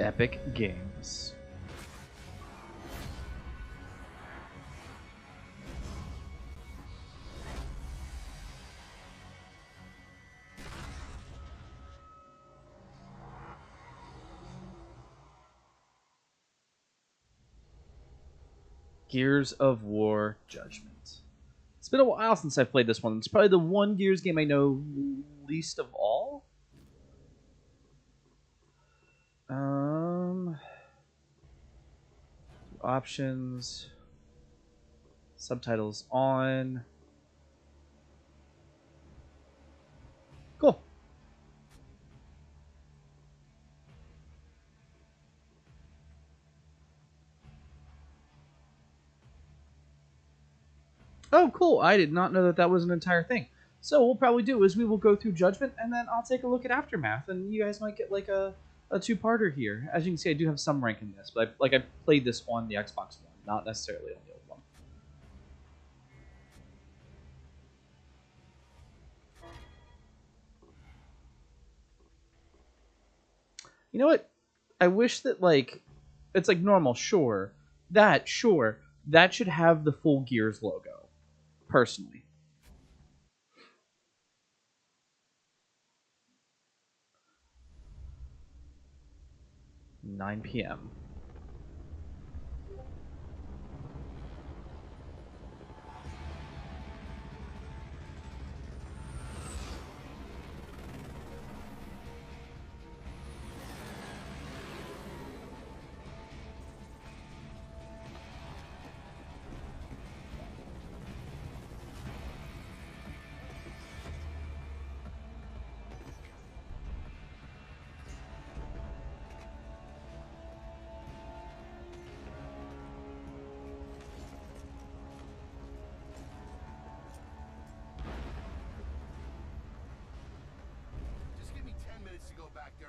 Epic Games. Gears of War Judgment. It's been a while since I've played this one. It's probably the one Gears game I know least of all. Options. Subtitles on. Cool. Oh, cool. I did not know that that was an entire thing. So what we'll probably do is we will go through Judgment, and then I'll take a look at Aftermath, and you guys might get like a two-parter here. As you can see, I do have some rank in this, but I played this on the Xbox One, not necessarily on the old one. You know what? I wish that it's like normal, sure. That should have the full Gears logo, personally. 9 p.m.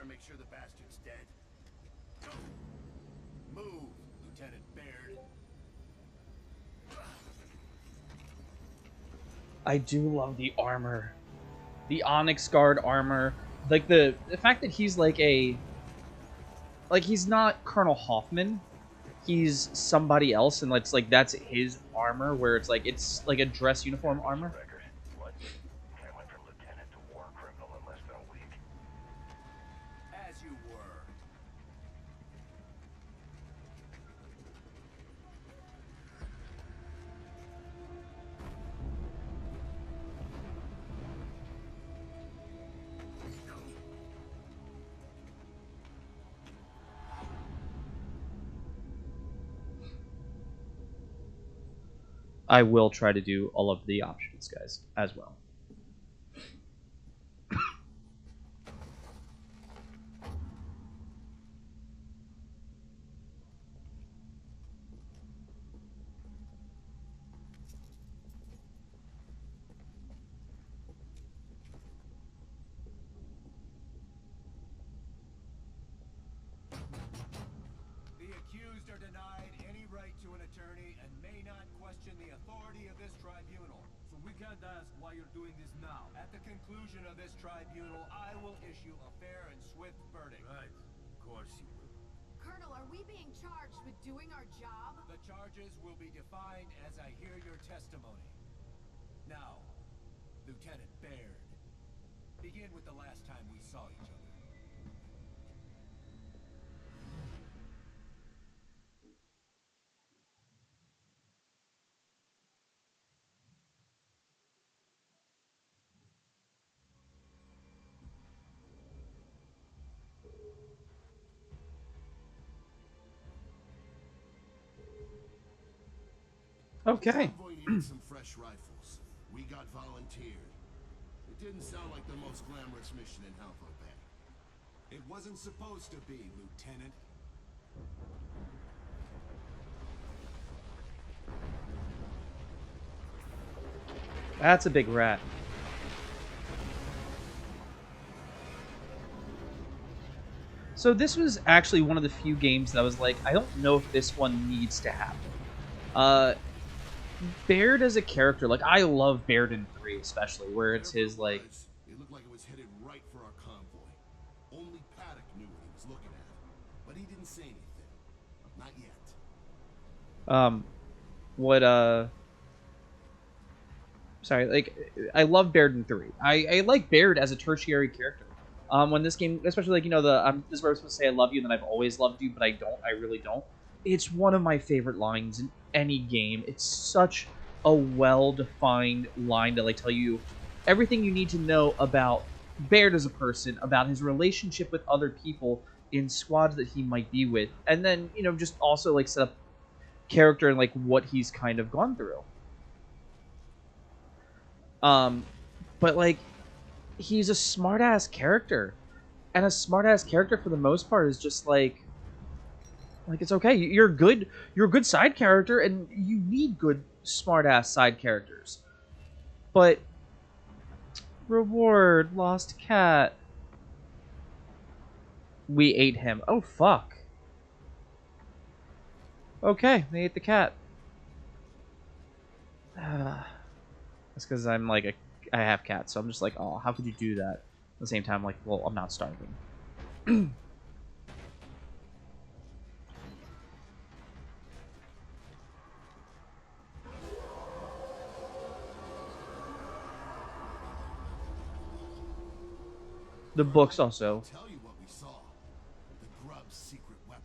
Make sure the bastard's dead. Move, Lieutenant Baird. I do love the armor. The Onyx Guard armor. Like the fact that he's he's not Colonel Hoffman. He's somebody else, and it's like that's his armor, where it's like a dress uniform armor. I will try to do all of the options, guys, as well. Lieutenant Baird, begin with the last time we saw each other. Okay. Some fresh rifles. We got volunteered. It didn't sound like the most glamorous mission in Halvo Bay. It wasn't supposed to be, Lieutenant. That's a big rat. So this was actually one of the few games that I was like, I don't know if this one needs to happen. Baird as a character, like I love Baird in 3 especially, where it's his like. It looked like it was headed right for our convoy. Only Paddock knew what he was looking at, but he Um, what sorry, like I love Baird in 3. I like Baird as a tertiary character. When this game, especially like this is where I'm supposed to say I love you, and then I've always loved you, but I don't. I really don't. It's one of my favorite lines in any game. It's such a well-defined line to like tell you everything you need to know about Baird as a person, about his relationship with other people in squads that he might be with, and then just also like set up character and like what he's kind of gone through. Um, but like he's a smart-ass character, and a smart-ass character for the most part is just like it's okay. You're a good side character, and you need good smart-ass side characters. But reward lost cat. We ate him. Oh fuck. Okay, they ate the cat. That's because I'm like I have cats, so I'm just like, oh, how could you do that? At the same time, like, well, I'm not starving. The books also. Tell you what we saw. The grub's secret weapon.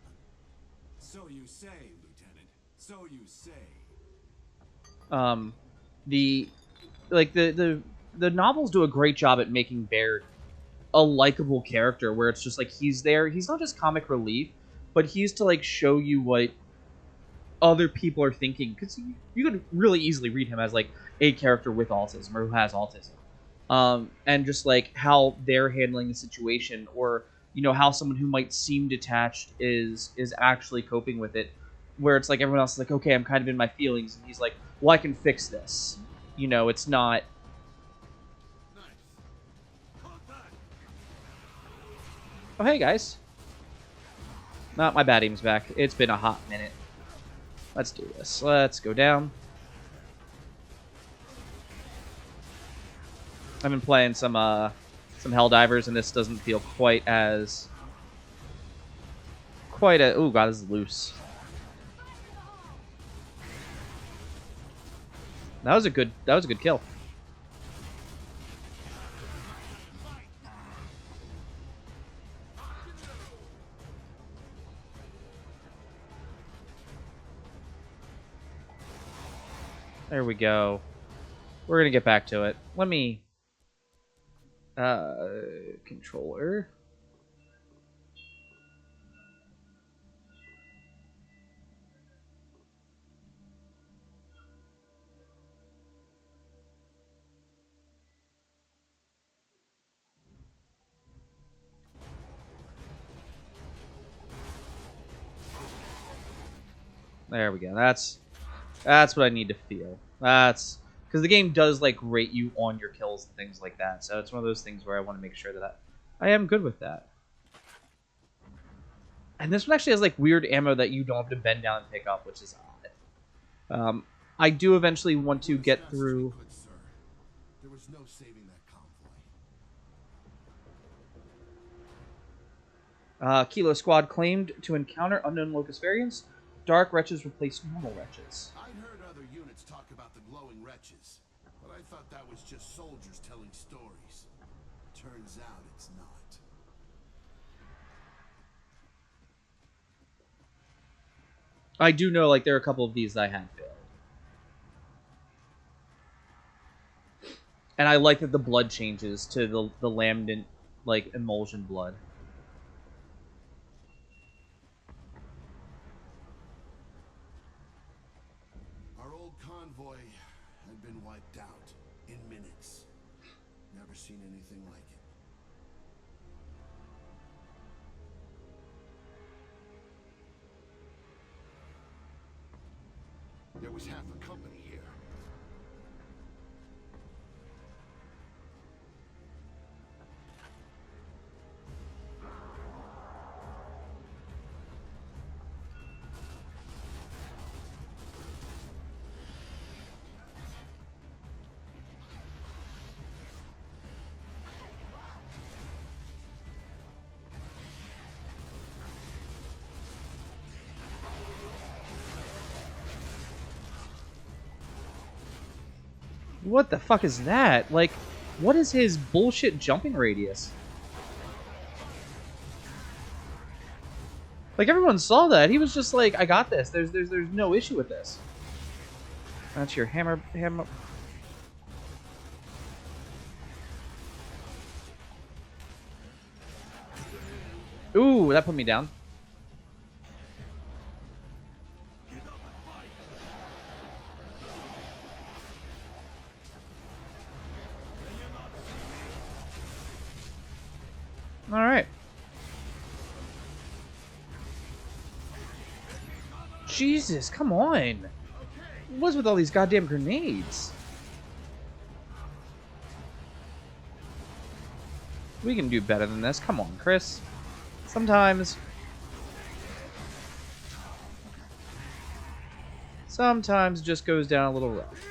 So you say, Lieutenant. So you say. The novels do a great job at making Baird a likable character, where it's just like he's there. He's not just comic relief, but he's to like show you what other people are thinking, because you could really easily read him as like a character with autism or who has autism. And just like how they're handling the situation, or how someone who might seem detached is actually coping with it, where it's like everyone else is like, okay, I'm kind of in my feelings, and he's like, well, I can fix this. It's not. Oh, hey guys. Not my bad aim's back. It's been a hot minute. Let's do this. Let's go down. I've been playing some Helldivers, and this doesn't feel quite a. Oh god, this is loose. That was a good kill. There we go. We're gonna get back to it. Let me controller. There we go. That's what I need to feel. That's because the game does like rate you on your kills and things like that. So it's one of those things where I want to make sure that I am good with that. And this one actually has like weird ammo that you don't have to bend down and pick up, which is odd. I do eventually want to get through. There was no saving that convoy. Kilo Squad claimed to encounter unknown locust variants. Dark wretches replaced normal wretches. I'd heard other units talk about the glowing wretches, but I thought that was just soldiers telling stories. Turns out it's not. I do know, like, there are a couple of these that I have failed. And I like that the blood changes to the lambent, like, emulsion blood. Our old convoy had been wiped out in minutes. Never seen anything like it. There was half a company here. What the fuck is that? Like, what is his bullshit jumping radius? Like, everyone saw that. He was just like, I got this. There's no issue with this. That's your hammer. Ooh, that put me down. All right. Jesus, come on. What's with all these goddamn grenades? We can do better than this. Come on, Chris. Sometimes just goes down a little rough.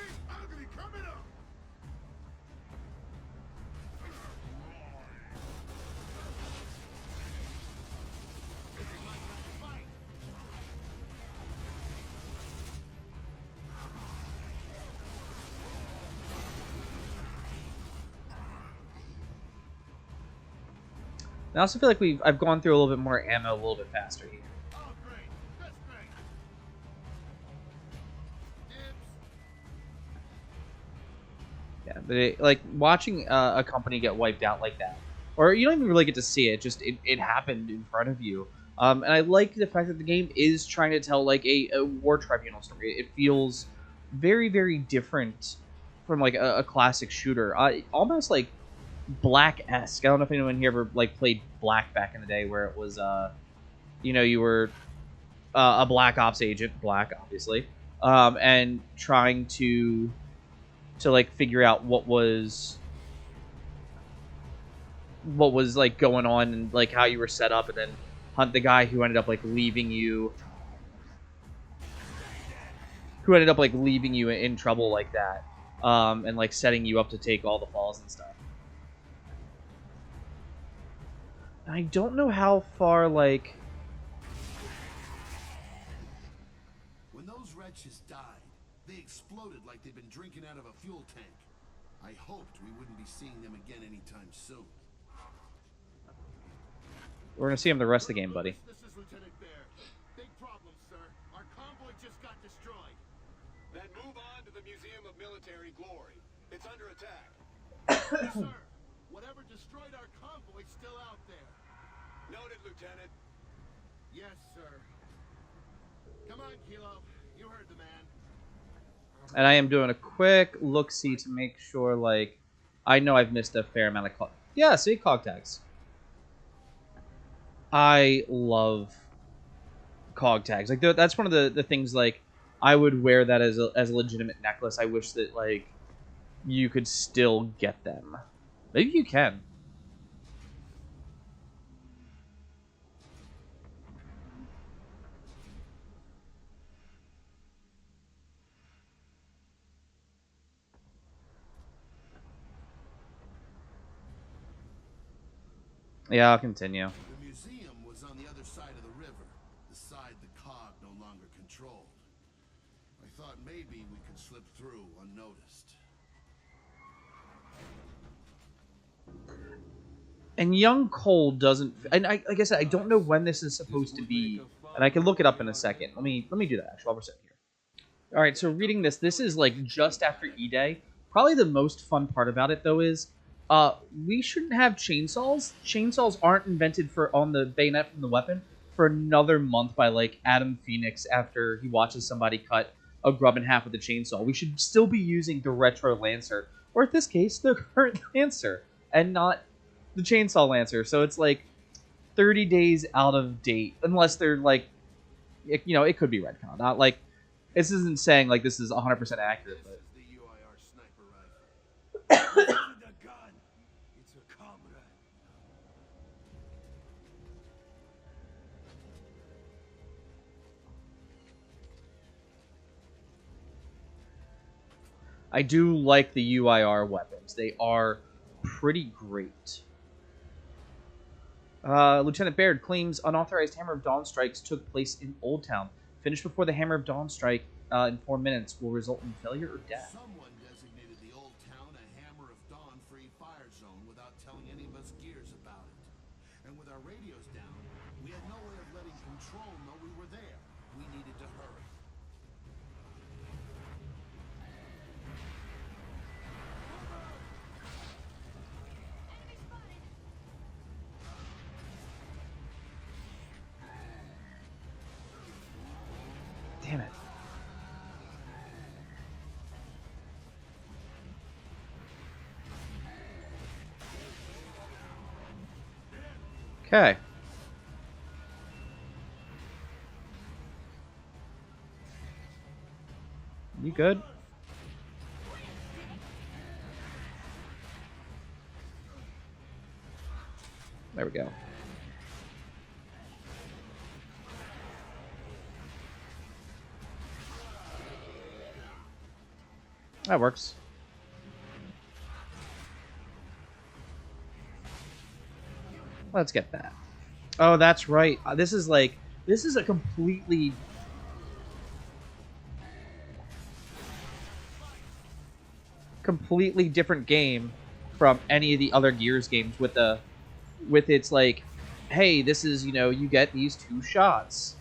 I also feel like I've gone through a little bit more ammo a little bit faster here. Yeah, but like watching a company get wiped out like that, or you don't even really get to see it, just it happened in front of you. And I like the fact that the game is trying to tell like a war tribunal story. It feels very, very different from like a classic shooter, almost like Black-esque. I don't know if anyone here ever like played Black back in the day, where it was you were a Black Ops agent, Black obviously, and trying to like figure out what was like going on and like how you were set up, and then hunt the guy who ended up like leaving you in trouble like that, and like setting you up to take all the falls and stuff. I don't know how far like When those wretches died, they exploded like they'd been drinking out of a fuel tank. I hoped we wouldn't be seeing them again anytime soon. we're gonna see him the rest of the game, buddy. This is Lieutenant Baird. Big problem, sir. Our convoy just got destroyed. Then move on to the Museum of Military Glory. It's under attack. Yes, sir. Whatever destroyed our convoy's still out there. Noted, Lieutenant. Yes, sir. Come on, Kilo. You heard the man. And I am doing a quick look-see to make sure, like, I know I've missed a fair amount of yeah, see, cog tags. I love cog tags. Like, that's one of the things, like, I would wear that as a legitimate necklace. I wish that, like, you could still get them. Maybe you can. Yeah, I'll continue. The museum was on the other side of the river, the side the cog no longer controlled. I thought maybe we could slip through unnoticed. And young Cole doesn't, and like I said, I don't know when this is supposed to be, and I can look it up in a second. Let me do that actually while we're sitting here. All right, so reading this is like just after eday. Probably the most fun part about it though is, we shouldn't have chainsaws. Chainsaws aren't invented on the bayonet from the weapon for another month by like Adam Phoenix after he watches somebody cut a grub in half with a chainsaw. We should still be using the retro Lancer, or in this case, the current Lancer, and not the chainsaw Lancer. So it's like 30 days out of date, unless they're like, it could be retcon. Not like, this isn't saying like this is 100% accurate, but. This is the UIR sniper rifle. The gun. It's a comrade. I do like the UIR weapons. They are pretty great. Lieutenant Baird claims unauthorized Hammer of Dawn strikes took place in Old Town. Finish before the Hammer of Dawn strike in 4 minutes will result in failure or death. Someone designated the Old any of us gears about it. And with our radios down, we had no way of letting Control know we were there. We needed to hurry. Damn it. Okay. You good? There we go. That works. Let's get that. Oh, that's right. This is a completely different game from any of the other Gears games with its like, hey, this is, you get these 2 shots.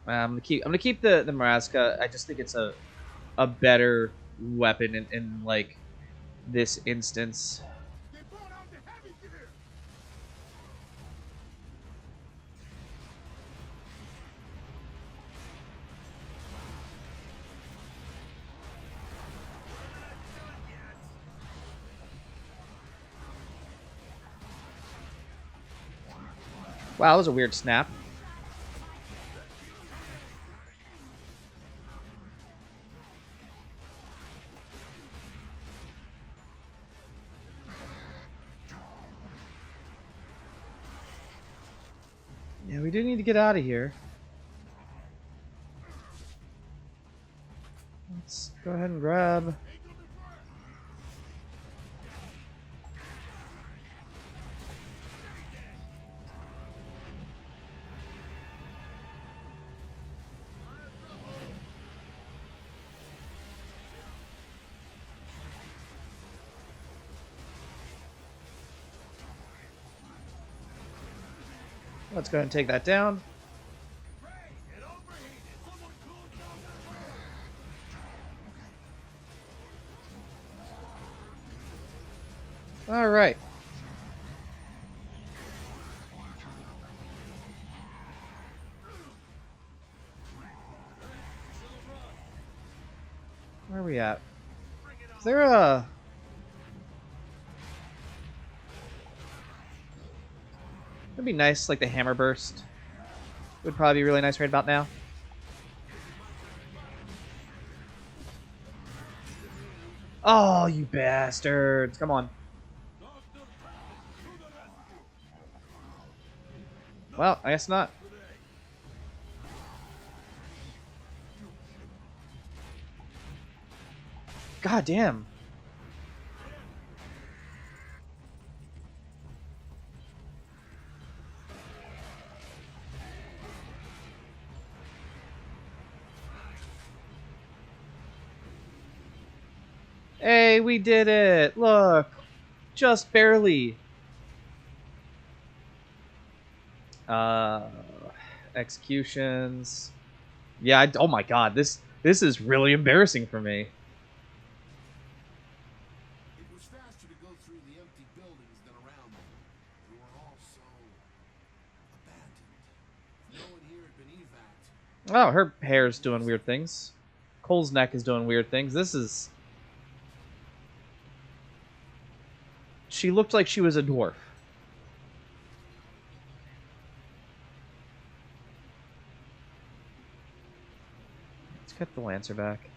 I'm gonna keep the Maraska. I just think it's a better weapon in like this instance. They brought out the heavy gear. Wow, that was a weird snap. Yeah, we do need to get out of here. Let's go ahead and grab. Let's go ahead and take that down. All right. Where are we at? Is there a... It'd be nice, like the hammer burst. Would probably be really nice right about now. Oh, you bastards. Come on. Well, I guess not. God damn. Hey, we did it! Look! Just barely! Executions... Yeah, oh my god, this is really embarrassing for me. It was faster to go through the empty buildings than around them. They were all so abandoned. No one here had been evac'd. Oh, her hair's doing weird things. Cole's neck is doing weird things. This is... She looked like she was a dwarf. Let's get the Lancer back.